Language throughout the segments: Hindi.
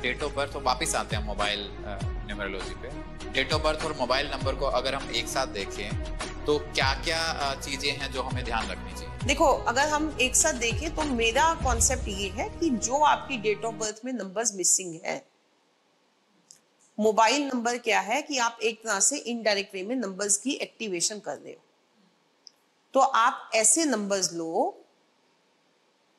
डेट ऑफ बर्थ, तो वापस आते हैं मोबाइल न्यूमरोलॉजी पे। डेट ऑफ बर्थ और मोबाइल नंबर को अगर हम एक साथ देखें तो क्या क्या चीजें हैं जो हमें ध्यान रखनी चाहिए? देखो, अगर हम एक साथ देखें तो मेरा कॉन्सेप्ट ये है कि जो आपकी डेट ऑफ बर्थ में नंबर्स मिसिंग है, मोबाइल नंबर क्या है कि आप एक तरह से इनडायरेक्ट वे में नंबर्स की एक्टिवेशन कर रहे हो। तो आप ऐसे नंबर्स लो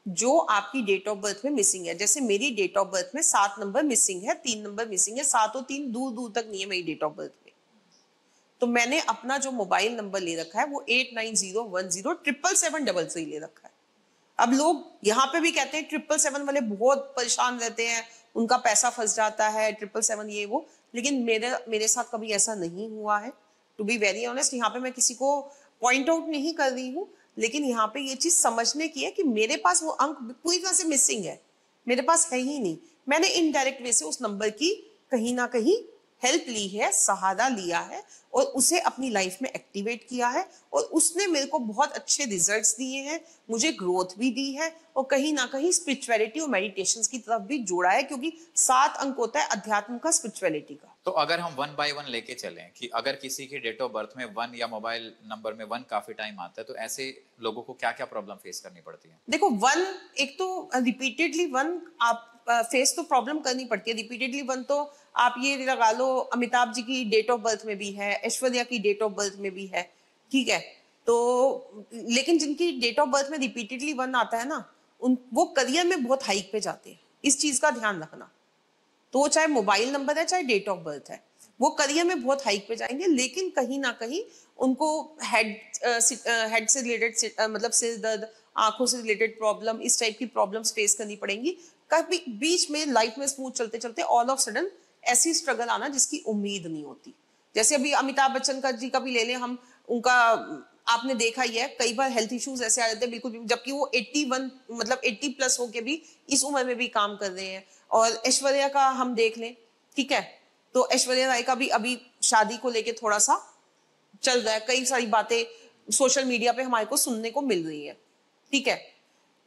जो आपकी डेट ऑफ बर्थ में मिसिंग है। जैसे मेरी डेट ऑफ बर्थ में 7 नंबर मिसिंग है, 3 नंबर मिसिंग है, 7 और 3 दूर दूर तक नहीं है मेरी डेट ऑफ बर्थ में। तो मैंने अपना जो मोबाइल नंबर ले रखा है वो 8901077733 ले रखा है। अब लोग यहाँ पे भी कहते हैं 777 वाले बहुत परेशान रहते हैं, उनका पैसा फंस जाता है, 777 ये वो, लेकिन मेरे साथ कभी ऐसा नहीं हुआ है। टू बी वेरी ऑनेस्ट, यहाँ पे मैं किसी को पॉइंट आउट नहीं कर रही हूँ, लेकिन यहाँ पे ये चीज समझने की है कि मेरे पास वो अंक पूरी तरह से मिसिंग है, मेरे पास है ही नहीं। मैंने इनडायरेक्ट वे से उस नंबर की कहीं ना कहीं हेल्प ली है, सहारा लिया है और उसे अपनी लाइफ में एक्टिवेट किया है और उसने मेरे को बहुत अच्छे रिजल्ट्स दिए हैं, मुझे ग्रोथ भी दी है और कहीं ना कहीं स्पिरिचुअलिटी और मेडिटेशंस की तरफ भी जोड़ा है, क्योंकि 7 अंक होता है अध्यात्म का, स्पिरिचुअलिटी का। तो अगर हम 1 बाय 1 लेके चलें कि अगर किसी की डेट ऑफ बर्थ में 1 या मोबाइल नंबर में 1 काफी टाइम आता है, तो ऐसे लोगों को क्या क्या प्रॉब्लम फेस करनी पड़ती है? देखो, 1 एक तो रिपीटेडली 1 आप फेस तो प्रॉब्लम करनी पड़ती है। रिपीटेडली 1 तो आप ये लगा लो, अमिताभ जी की डेट ऑफ बर्थ में भी है, ऐश्वर्या की डेट ऑफ बर्थ में भी है, ठीक है। तो लेकिन जिनकी डेट ऑफ बर्थ में रिपीटेडली 1 आता है ना, वो करियर में बहुत हाइक पे जाते हैं। इस चीज का ध्यान रखना। तो वो चाहे मोबाइल नंबर है चाहे डेट ऑफ बर्थ है, वो करियर में बहुत हाइक पे जाएंगे, लेकिन कहीं ना कहीं उनको हेड से रिलेटेड मतलब सिर दर्द, आंखों से रिलेटेड प्रॉब्लम, इस टाइप की प्रॉब्लम्स फेस करनी पड़ेंगी। कभी बीच में लाइफ में स्मूथ चलते चलते ऑल ऑफ सडन ऐसी स्ट्रगल आना जिसकी उम्मीद नहीं होती। जैसे अभी अमिताभ बच्चन का जी का भी ले लें हम, उनका आपने देखा ही है, कई बार हेल्थ इश्यूज ऐसे आ जाते हैं बिल्कुल, जबकि वो 81 मतलब 80 प्लस होके भी इस उम्र में भी काम कर रहे हैं। और ऐश्वर्या का हम देख लें, ठीक है, तो ऐश्वर्या राय का भी अभी शादी को लेके थोड़ा सा चल रहा है, कई सारी बातें सोशल मीडिया पे हमारे को सुनने को मिल रही है, ठीक है।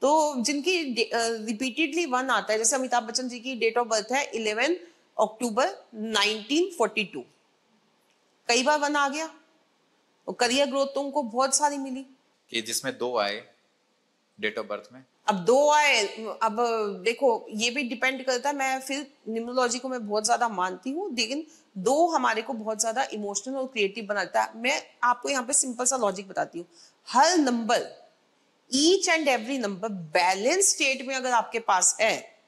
तो जिनकी रिपीटेडली 1 आता है, जैसे अमिताभ बच्चन जी की डेट ऑफ बर्थ है 11 अक्टूबर 1942, कई बार 1 आ गया और करियर ग्रोथ तो उनको बहुत सारी मिली। कि जिसमें 2 आए डेट ऑफ बर्थ में, अब 2 आए, अब देखो ये भी डिपेंड करता है, मैं फिर न्यूमरोलॉजी को मैं बहुत ज्यादा मानती हूँ, लेकिन 2 हमारे को बहुत ज्यादा इमोशनल और क्रिएटिव बनाता है। मैं आपको यहाँ पे सिंपल सा लॉजिक बताती हूँ। हर number, each and every number balance state में अगर आपके पास है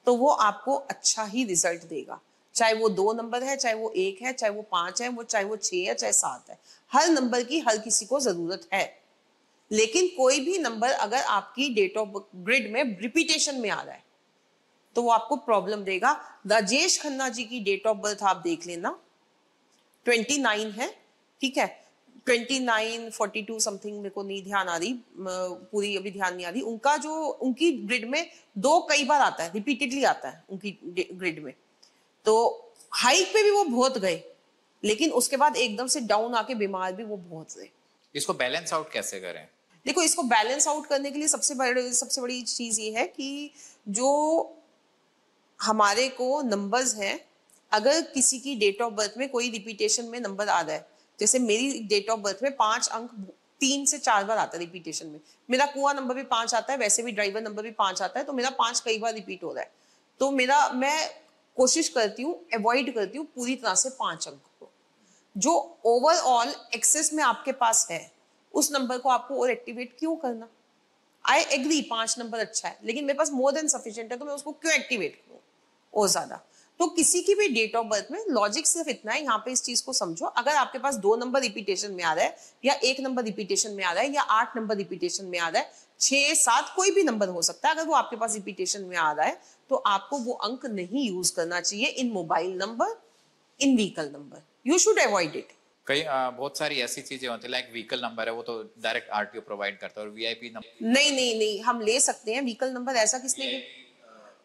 तो वो आपको अच्छा ही रिजल्ट देगा। चाहे वो 2 नंबर है, चाहे वो 1 है, चाहे वो 5 है, चाहे वो 6 है, चाहे 7 है, हर नंबर की हर किसी को जरूरत है। लेकिन कोई भी नंबर अगर आपकी डेट ऑफ ग्रिड में रिपीटेशन में आ रहा है तो वो आपको प्रॉब्लम देगा। राजेश खन्ना जी की डेट ऑफ बर्थ आप देख लेना, 29 है, ठीक है, 29 42 समथिंग, मेरे को नहीं ध्यान आ रही, पूरी अभी ध्यान नहीं आ रही। उनका जो उनकी ग्रिड में 2 कई बार आता है, रिपीटेडली आता है उनकी ग्रिड में। तो हाइक पे भी वो बहुत गए, लेकिन उसके बाद एकदम से डाउन आके बीमार भी वो बहुत रहे। इसको बैलेंस आउट कैसे करें? देखो, इसको बैलेंस आउट करने के लिए सबसे बड़ी चीज ये है कि जो हमारे को नंबर्स हैं, अगर किसी की डेट ऑफ बर्थ में कोई रिपीटेशन में नंबर आ रहा है, जैसे मेरी डेट ऑफ बर्थ में 5 अंक 3 से 4 बार आता है रिपीटेशन में, मेरा कुआं नंबर भी 5 आता है, वैसे भी ड्राइवर नंबर भी 5 आता है, तो मेरा 5 कई बार रिपीट हो रहा है। तो मैं कोशिश करती हूँ, अवॉइड करती हूँ पूरी तरह से 5 अंक को। जो ओवरऑल एक्सेस में आपके पास है उस नंबर को आपको और एक्टिवेट क्यों करना? आई एग्री 5 नंबर अच्छा है, लेकिन मेरे पास मोर देन सफिशिएंट है, तो मैं उसको क्यों एक्टिवेट करूं और ज्यादा? तो किसी की भी डेट ऑफ बर्थ में लॉजिक सिर्फ इतना है, यहाँ पे इस चीज को समझो, अगर आपके पास 2 नंबर रिपीटेशन में आ रहा है, या 1 नंबर रिपीटेशन में आ रहा है, या 8 नंबर रिपीटेशन में आ रहा है, 6 7 कोई भी नंबर हो सकता है, अगर वो आपके पास रिपीटेशन में आ रहा है तो आपको वो अंक नहीं यूज करना चाहिए इन मोबाइल नंबर, इन vehicle number, you should avoid it. कई बहुत सारी ऐसी चीजें होती है, लाइक व्हीकल नंबर है, वो तो डायरेक्ट आरटीओ प्रोवाइड करता है, और वीआईपी नंबर नहीं, हम ले सकते हैं व्हीकल नंबर, ऐसा किसने?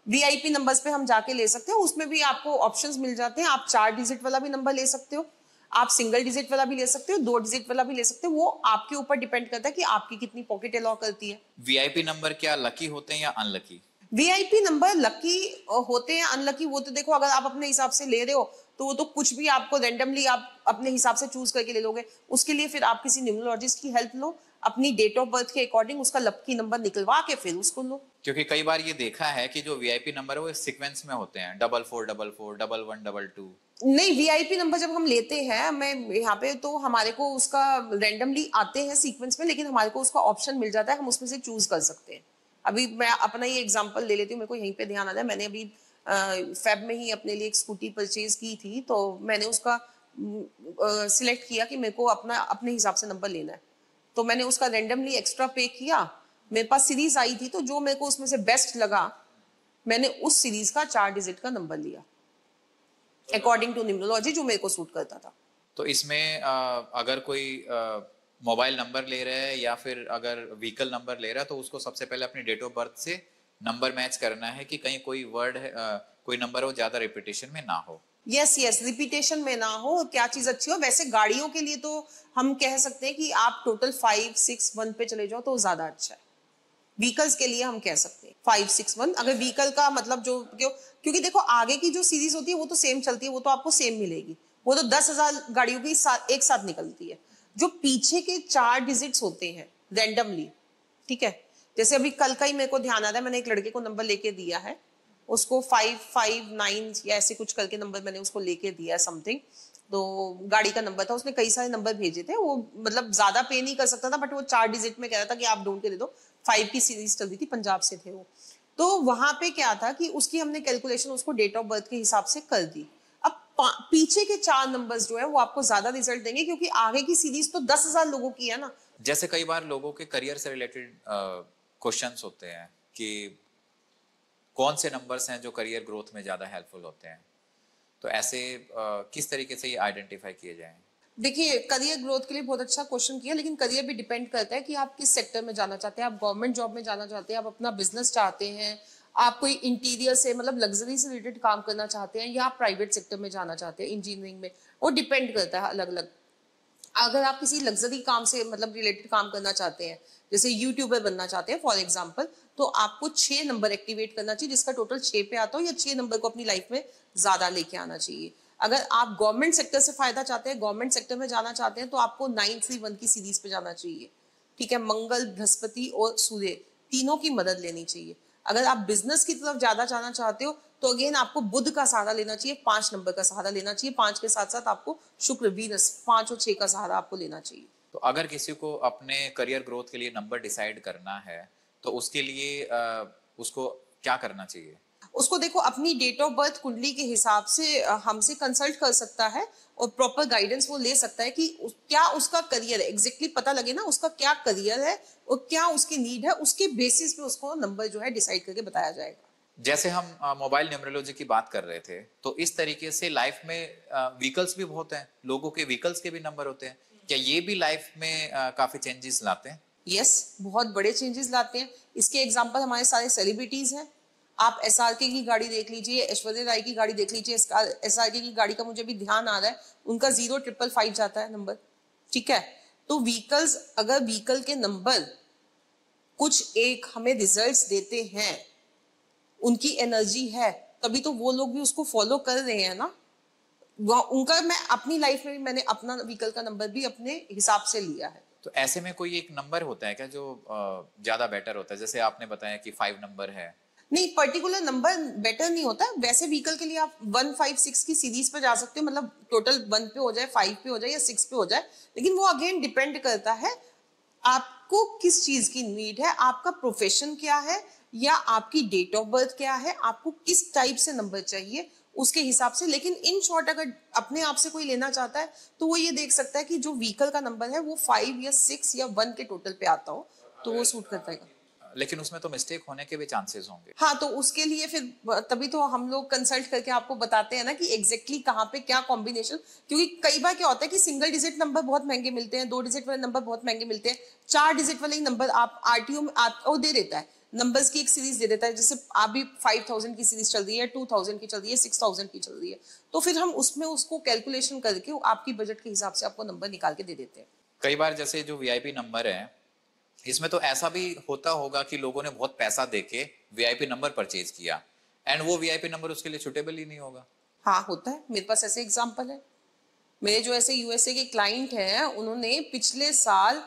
वीआईपी नंबर्स पे हम जाके ले सकते हैं, उसमें भी आपको ऑप्शंस मिल जाते हैं। आप 4 डिजिट वाला भी नंबर ले सकते हो, आप सिंगल डिजिट वाला भी ले सकते हो, 2 डिजिट वाला भी ले सकते हो, वो आपके ऊपर डिपेंड करता है कि आपकी कितनी पॉकेट अलाउ करती है। वीआईपी नंबर क्या लकी होते हैं या अनलकी? वीआईपी नंबर लकी होते हैं, अनलकी वो तो देखो अगर आप अपने हिसाब से ले रहे हो तो वो तो कुछ भी आपको रैंडमली आप अपने हिसाब से चूज करके ले लोगे। उसके लिए फिर आप किसी न्यूमरोलॉजिस्ट की हेल्प लो, अपनी डेट ऑफ बर्थ के अकॉर्डिंग उसका लकी नंबर निकलवा के फिर उसको लो। क्योंकि कई बार ये देखा है कि जो वीआईपी नंबर है वो सीक्वेंस में होते हैं, 4444, 1122। नहीं, वीआईपी नंबर जब हम लेते हैं मैं यहाँ पे तो हमारे को उसका रैंडमली आते हैं सीक्वेंस में, लेकिन हमारे को उसका ऑप्शन मिल जाता है, हम उसमें से चूज कर सकते हैं। अभी मैं अपना ये एग्जांपल ले लेती हूँ, मेरे को यहीं पे ध्यान आ रहा है। मैंने अभी फेब में ही अपने लिए एक स्कूटी परचेज की थी, तो मैंने उसका सिलेक्ट किया कि मेरे को अपना अपने हिसाब से नंबर लेना है, तो मैंने उसका रैंडमली एक्स्ट्रा पे किया। मेरे पास सीरीज आई थी, तो जो मेरे को उसमें से बेस्ट लगा मैंने उस सीरीज का 4 डिजिट का नंबर लिया अकॉर्डिंग टू न्यूमरोलॉजी, जो मेरे को सूट करता था। तो इसमें अगर कोई मोबाइल नंबर ले रहा है या फिर अगर व्हीकल नंबर ले रहा है तो उसको सबसे पहले अपनी डेट ऑफ बर्थ से नंबर मैच करना है कि कहीं कोई वर्ड है, कोई नंबर हो ज्यादा रिपीटेशन में ना हो। यस यस, रिपीटेशन में ना हो, क्या चीज अच्छी हो। वैसे गाड़ियों के लिए तो हम कह सकते हैं कि आप टोटल 5 6 1 पे चले जाओ तो ज्यादा अच्छा है। व्हीकल्स के लिए हम कह सकते हैं 5 6 1। अगर व्हीकल का मतलब जो क्योंकि देखो आगे की जो सीरीज होती है वो तो सेम चलती है, वो तो आपको सेम मिलेगी, वो तो 10,000 गाड़ियों की एक साथ निकलती है। जो पीछे के 4 डिजिट्स होते हैं रैंडमली, ठीक है, जैसे अभी कल का ही मेरे को ध्यान आ रहा है, मैंने एक लड़के को नंबर लेके दिया है, उसको 559 या ऐसे कुछ करके नंबर मैंने उसको लेके दिया समथिंग। तो गाड़ी का नंबर था, उसने कई सारे नंबर भेजे थे, वो मतलब ज्यादा पे नहीं कर सकता था, बट वो 4 डिजिट में कह रहा था कि आप ढूंढ के दे दो। 5 की सीरीज चल रही थी, पंजाब से थे वो। तो वहां पे क्या था कि उसकी हमने कैलकुलेशन उसको डेट ऑफ बर्थ के हिसाब से कर दी। अब पीछे के 4 नंबर्स जो है वो आपको ज्यादा रिजल्ट देंगे, क्योंकि आगे की सीरीज तो 10,000 लोगों की है ना। जैसे कई बार लोगों के करियर से रिलेटेड क्वेश्चंस होते हैं कि कौन से नंबर्स हैं जो करियर ग्रोथ में ज्यादा हेल्पफुल होते हैं, तो ऐसे किस तरीके से ये आइडेंटिफाई किए जाएं? देखिए, करियर ग्रोथ के लिए बहुत अच्छा क्वेश्चन किया, लेकिन करियर भी डिपेंड करता है कि आप किस सेक्टर में जाना चाहते हैं। आप गवर्नमेंट जॉब में जाना चाहते हैं, आप अपना बिजनेस चाहते हैं, आप कोई इंटीरियर से मतलब लग्जरी से रिलेटेड काम करना चाहते हैं, या आप प्राइवेट सेक्टर में जाना चाहते हैं इंजीनियरिंग में, वो डिपेंड करता है अलग अलग। अगर आप किसी लग्जरी काम से मतलब रिलेटेड काम करना चाहते हैं, जैसे यूट्यूबर बनना चाहते हैं फॉर एग्जाम्पल, तो आपको 6 नंबर एक्टिवेट करना चाहिए, जिसका टोटल 6 पे आता हो, या 6 नंबर को अपनी लाइफ में ज्यादा लेके आना चाहिए। अगर आप गवर्नमेंट सेक्टर से फायदा चाहते हैं, गवर्नमेंट सेक्टर में जाना चाहते हैं, तो आपको 931 की सीरीज पे जाना चाहिए, ठीक है। मंगल, बृहस्पति और सूर्य तीनों की मदद लेनी चाहिए। अगर आप बिजनेस की तरफ ज्यादा जाना चाहते हो तो अगेन आपको बुध का सहारा लेना चाहिए, 5 नंबर का सहारा लेना चाहिए। 5 के साथ साथ आपको शुक्र, वीनस, 5 और 6 का सहारा आपको लेना चाहिए। तो अगर किसी को अपने करियर ग्रोथ के लिए नंबर डिसाइड करना है तो उसके लिए उसको क्या करना चाहिए? उसको देखो अपनी डेट ऑफ बर्थ कुंडली के हिसाब से हमसे कंसल्ट कर सकता है और प्रॉपर गाइडेंस वो ले सकता है कि क्या उसका करियर है, एग्जैक्टली पता लगे ना उसका क्या करियर है और क्या उसकी नीड है, उसके बेसिस पे उसको नंबर जो है डिसाइड करके बताया जाएगा। जैसे हम मोबाइल न्यूमरोलॉजी की बात कर रहे थे, तो इस तरीके से लाइफ में व्हीकल्स भी बहुत हैं, लोगों के व्हीकल्स के भी नंबर होते हैं, क्या ये भी लाइफ में काफी चेंजेस लाते हैं? यस, बहुत बड़े चेंजेस लाते हैं। इसके एग्जांपल हमारे सारे सेलिब्रिटीज हैं। आप एसआरके की गाड़ी देख लीजिए, ऐश्वर्या राय की गाड़ी देख लीजिए। एसआरके की गाड़ी का मुझे भी ध्यान आ रहा है, उनका 0555 जाता है नंबर, ठीक है। तो व्हीकल्स, अगर व्हीकल के नंबर कुछ एक हमें रिजल्ट्स देते हैं, उनकी एनर्जी है, तभी तो वो लोग भी उसको फॉलो कर रहे हैं ना। उनका मैं अपनी लाइफ में भी मैंने अपना व्हीकल का नंबर भी अपने हिसाब से लिया है। तो ऐसे में कोई एक नंबर होता है क्या जो ज्यादा बेटर होता है? जैसे आपने बताया कि 5 नंबर है। नहीं, पर्टिकुलर नंबर बेटर नहीं होता है। वैसे व्हीकल के लिए आप 156 की सीरीज पे जा सकते हो, मतलब टोटल 1 पे हो जाए, 5 पे हो जाए या 6 पे हो जाए, लेकिन वो अगेन डिपेंड करता है आपको किस चीज की नीड है, आपका प्रोफेशन क्या है, या आपकी डेट ऑफ बर्थ क्या है, आपको किस टाइप से नंबर चाहिए, उसके हिसाब से। लेकिन इन शॉर्ट अगर अपने आप से कोई लेना चाहता है तो वो ये देख सकता है कि जो व्हीकल का नंबर है वो 5 या 6 या 1 के टोटल पे आता हो, तो वो सूट करता है। लेकिन उसमें तो मिस्टेक होने के भी चांसेस होंगे। हाँ, तो उसके लिए फिर तभी तो हम लोग कंसल्ट करके आपको बताते हैं ना कि एग्जैक्टली कहाँ पे क्या कॉम्बिनेशन। क्योंकि कई बार क्या होता है कि सिंगल डिजिट नंबर बहुत महंगे मिलते हैं, 2 डिजिट वाले नंबर बहुत महंगे मिलते हैं, 4 डिजिट वाले नंबर आप आरटीओ में आपको दे देता है, नंबर्स की एक सीरीज दे देता है। जैसे अभी 5000 की सीरीज चल रही है, 2000 की चल रही है, 6000 की चल रही है, तो फिर हम उसमें उसको कैलकुलेशन करके आपकी बजट के हिसाब से आपको नंबर निकाल के दे देते हैं। कई बार जैसे जो वीआईपी नंबर है इसमें तो ऐसा भी होता होगा कि लोगों ने बहुत पैसा देके वीआईपी नंबर परचेज किया एंड वो वीआईपी नंबर उसके लिए सुटेबल ही नहीं होगा। हाँ होता है, मेरे पास ऐसे एग्जाम्पल है। मेरे जो ऐसे यूएसए के क्लाइंट हैं, उन्होंने पिछले साल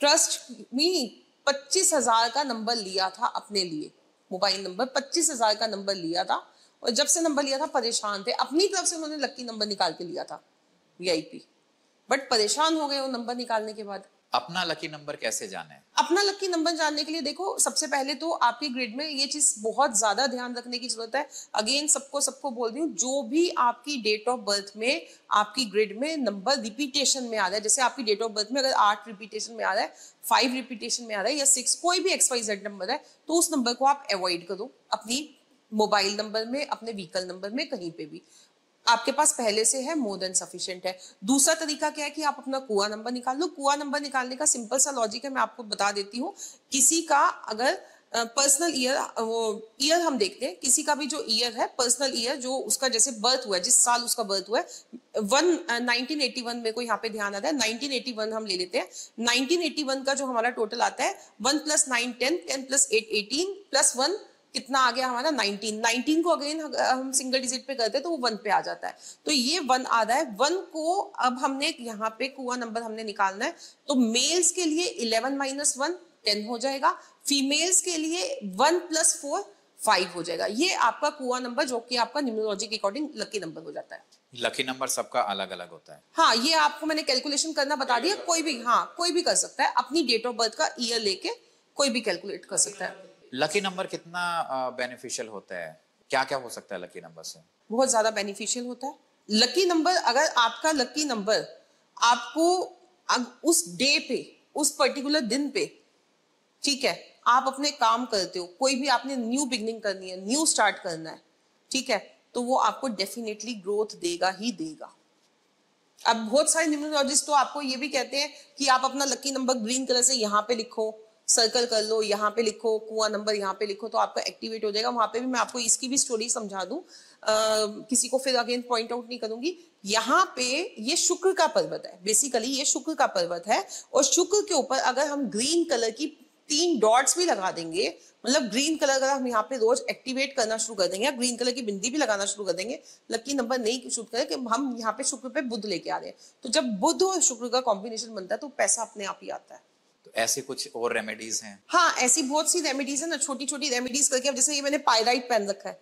ट्रस्ट में 25,000 का नंबर लिया था अपने लिए, मोबाइल नंबर 25,000 का नंबर लिया था, और जब से नंबर लिया था परेशान थे। अपनी तरफ से उन्होंने लकी नंबर निकाल के लिया था वीआईपी, बट परेशान हो गए वो नंबर निकालने के बाद। अपना लकी नंबर कैसे जाने? अपना लकी नंबर जानने के लिए देखो, सबसे पहले तो आपके ग्रिड में ये चीज बहुत ज्यादा ध्यान रखने की जरूरत है। अगेन सबको बोल रही हूँ, जो भी आपकी डेट ऑफ बर्थ में आपकी ग्रिड में नंबर रिपीटेशन में आ रहा है, जैसे आपकी डेट ऑफ बर्थ में अगर 8 रिपीटेशन में आ रहा है, 5 रिपीटेशन में आ रहा है, या 6, कोई भी XYZ नंबर है, तो उस नंबर को आप अवॉइड करो अपनी मोबाइल नंबर में, अपने व्हीकल नंबर में, कहीं पे भी। आपके पास पहले से है, मोर देन सफिशिएंट है। दूसरा तरीका क्या है कि आप अपना कुआ नंबर निकाल लो। कुआ नंबर निकालने का सिंपल सा लॉजिक है, मैं आपको बता देती हूँ। किसी का अगर पर्सनल ईयर, वो ईयर हम देखते हैं, किसी का भी जो ईयर है, पर्सनल ईयर जो उसका जैसे बर्थ हुआ है, जिस साल उसका बर्थ हुआ है, 1981 में को यहाँ पे ध्यान आता है, 1981 हम ले लेते हैं। 1981 का जो हमारा टोटल आता है 1 + 9 10, 10 + 8 18 + 1 कितना आ गया हमारा 19। 19 को अगेन हम सिंगल डिजिट पे करते हैं तो वो 1 पे आ जाता है, तो ये 1 आ रहा है। 1 को अब हमने यहाँ पे कुआ नंबर हमने निकालना है, तो मेल्स के लिए 11 - 1 10 हो जाएगा, फीमेल्स के लिए 1 + 4 5 हो जाएगा। ये आपका कुआ नंबर, जो कि आपका न्यूमरोलॉजी के अकॉर्डिंग लकी नंबर हो जाता है। लकी नंबर सबका अलग अलग होता है। हाँ, ये आपको मैंने कैलकुलेशन करना बता दिया। कोई भी, हाँ कोई भी कर सकता है, अपनी डेट ऑफ बर्थ का ईयर लेके कोई भी कैलकुलेट कर सकता है। लकी नंबर कितना बेनिफिशियल होता है? क्या क्या हो सकता है लकी नंबर से? बहुत ज्यादा बेनिफिशियल होता है लकी नंबर। अगर आपका लकी नंबर आपको उस डे पे, उस पर्टिकुलर दिन पे, ठीक है, आप अपने काम करते हो, कोई भी आपने न्यू बिगनिंग करनी है, न्यू स्टार्ट करना है, ठीक है, तो वो आपको डेफिनेटली ग्रोथ देगा ही देगा। अब बहुत सारे न्यूमरोलॉजिस्ट तो आपको ये भी कहते हैं कि आप अपना लकी नंबर ग्रीन कलर से यहाँ पे लिखो, सर्कल कर लो, यहाँ पे लिखो, कुआं नंबर यहाँ पे लिखो, तो आपका एक्टिवेट हो जाएगा। वहां पे भी मैं आपको इसकी भी स्टोरी समझा दूं, किसी को फिर अगेन पॉइंट आउट नहीं करूंगी। यहाँ पे ये शुक्र का पर्वत है, बेसिकली ये शुक्र का पर्वत है, और शुक्र के ऊपर अगर हम ग्रीन कलर की 3 डॉट्स भी लगा देंगे, मतलब ग्रीन कलर अगर हम यहाँ पे रोज एक्टिवेट करना शुरू कर देंगे, या ग्रीन कलर की बिंदी भी लगाना शुरू कर देंगे, लकी नंबर नहीं शुरू करें कि हम यहाँ पे शुक्र पे बुध लेके आ रहे हैं, तो जब बुध और शुक्र का कॉम्बिनेशन बनता है तो पैसा अपने आप ही आता है। तो ऐसे कुछ और रेमेडीज हैं? हाँ, ऐसी बहुत सी रेमेडीज है ना, छोटी छोटी रेमेडीज करके। अब जैसे ये मैंने पायराइट पहन रखा है,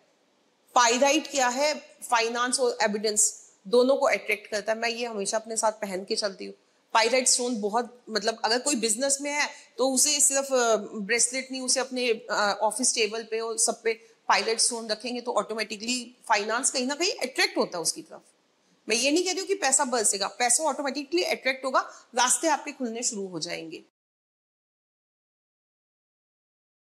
पायराइट क्या है, फाइनेंस और एविडेंस दोनों को अट्रैक्ट करता है। मैं ये हमेशा अपने साथ पहन के चलती हूँ। पायराइट स्टोन बहुत, मतलब अगर कोई बिजनेस में है तो उसे सिर्फ ब्रेसलेट नहीं, उसे अपने ऑफिस टेबल पे और सब पे पायराइट स्टोन रखेंगे तो ऑटोमेटिकली फाइनेंस कहीं ना कहीं अट्रैक्ट होता है उसकी तरफ। मैं ये नहीं कह रही हूँ कि पैसा बरसेगा, पैसा ऑटोमेटिकली अट्रैक्ट होगा, रास्ते आपके खुलने शुरू हो जाएंगे।